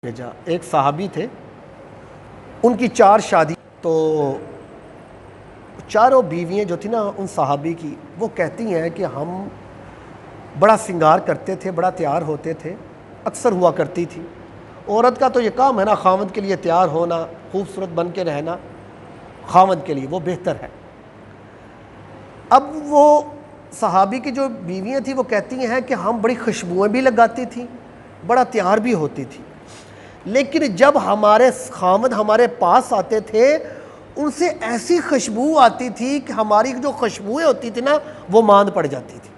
بھیجا۔ ایک صحابی تھے، ان کی 4 شادی، تو چاروں بیویاں جو تھی نا ان صحابی کی، وہ کہتی ہیں کہ ہم بڑا سنگار کرتے تھے، بڑا تیار ہوتے تھے، اکثر ہوا کرتی تھی۔ عورت کا تو یہ کام ہے نا، خاوند کے لیے تیار ہونا، خوبصورت بن کے رہنا، خاوند کے لیے وہ بہتر ہے۔ اب وہ صحابی کی جو بیویاں تھیں وہ کہتی ہیں کہ ہم بڑی خوشبوئیں بھی لگاتی تھیں، بڑا تیار بھی ہوتی تھی، لیکن جب ہمارے خاوند ہمارے پاس آتے تھے ان سے ایسی خوشبو آتی تھی کہ ہماری جو خوشبوئیں ہوتی تھی نا وہ ماند پڑ جاتی تھی۔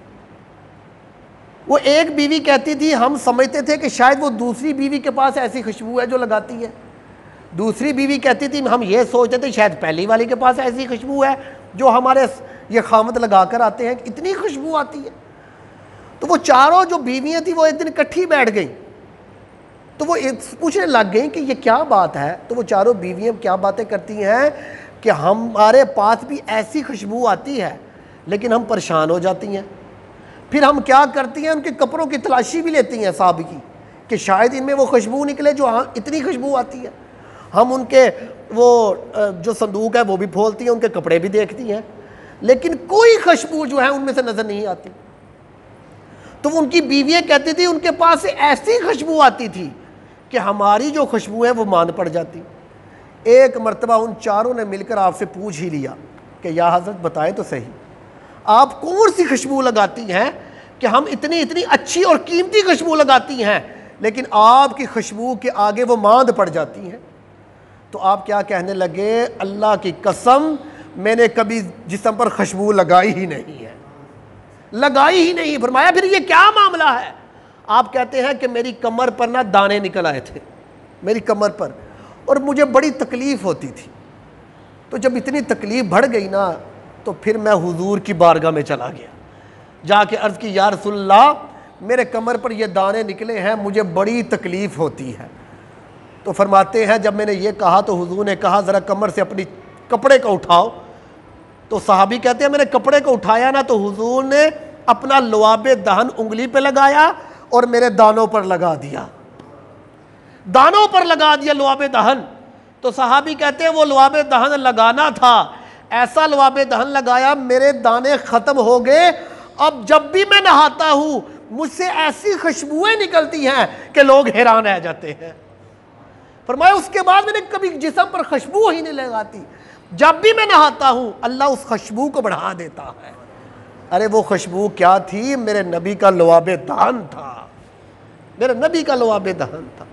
وہ ایک بیوی کہتی تھی ہم سمجھتے تھے کہ شاید وہ دوسری بیوی کے پاس ایسی خوشبو ہے جو لگاتی ہے، دوسری بیوی کہتی تھی ہم یہ سوچتے تھے شاید پہلی والی کے پاس ایسی خوشبو ہے جو ہمارے یہ خاوند لگا کر آتے ہیں، اتنی خوشبو آتی ہے۔ تو وہ چاروں جو بیویاں تھیں وہ ایک دن اکٹھی بیٹھ گئیں، تو وہ پوچھنے لگ گئیں کہ یہ کیا بات ہے۔ تو وہ چاروں بیویاں کیا باتیں کرتی ہیں کہ ہمارے پاس بھی ایسی خوشبو آتی ہے لیکن ہم پریشان ہو جاتی ہیں، پھر ہم کیا کرتی ہیں ان کے کپڑوں کی تلاشی بھی لیتی ہیں صاحب کی کہ شاید ان میں وہ خوشبو نکلے جو اتنی خوشبو آتی ہے۔ ہم ان کے وہ جو صندوق ہے وہ بھی کھولتی ہیں، ان کے کپڑے بھی دیکھتی ہیں، لیکن کوئی خوشبو جو ہے ان میں سے نظر نہیں آتی۔ تو ان کی بیویاں کہتی تھی ان کے پاس سے ایسی خوشبو آتی تھی کہ ہماری جو خوشبو ہے وہ ماند پڑ جاتی۔ ایک مرتبہ ان چاروں نے مل کر آپ سے پوچھ ہی لیا کہ یا حضرت بتائیں تو صحیح، آپ کون سی خوشبو لگاتی ہیں کہ ہم اتنی اچھی اور قیمتی خوشبو لگاتی ہیں لیکن آپ کی خوشبو کے آگے وہ ماند پڑ جاتی ہیں؟ تو آپ کیا کہنے لگے، اللہ کی قسم میں نے کبھی جسم پر خوشبو لگائی ہی نہیں ہے، لگائی ہی نہیں۔ فرمایا پھر یہ کیا معاملہ ہے؟ آپ کہتے ہیں کہ میری کمر پر نہ دانے نکل آئے تھے، میری کمر پر، اور مجھے بڑی تکلیف ہوتی تھی۔ تو جب اتنی تکلیف بڑھ گئی نا تو پھر میں حضور کی بارگاہ میں چلا گیا، جا کے عرض کی یا رسول اللہ میرے کمر پر یہ دانے نکلے ہیں، مجھے بڑی تکلیف ہوتی ہے۔ تو فرماتے ہیں جب میں نے یہ کہا تو حضور نے کہا ذرا کمر سے اپنی کپڑے کو اٹھاؤ۔ تو صحابی کہتے ہیں میں نے کپڑے کو اٹھایا نا تو حضور نے اپنا لعاب دہن انگلی پہ لگایا اور میرے دانوں پر لگا دیا، دانوں پر لگا دیا لعاب دہن۔ تو صحابی کہتے ہیں وہ لعاب دہن لگانا تھا، ایسا لعاب دہن لگایا میرے دانے ختم ہو گئے، اب جب بھی میں نہاتا ہوں مجھ سے ایسی خوشبوئیں نکلتی ہیں کہ لوگ حیران رہ جاتے ہیں۔ فرمایا اس کے بعد میں نے کبھی جسم پر خوشبو ہی نہیں لگاتی، جب بھی میں نہاتا ہوں اللہ اس خوشبو کو بڑھا دیتا ہے۔ ارے وہ خوشبو کیا تھی؟ میرے نبی کا لعاب دہن تھا، میرے نبی کا لعاب دہن تھا۔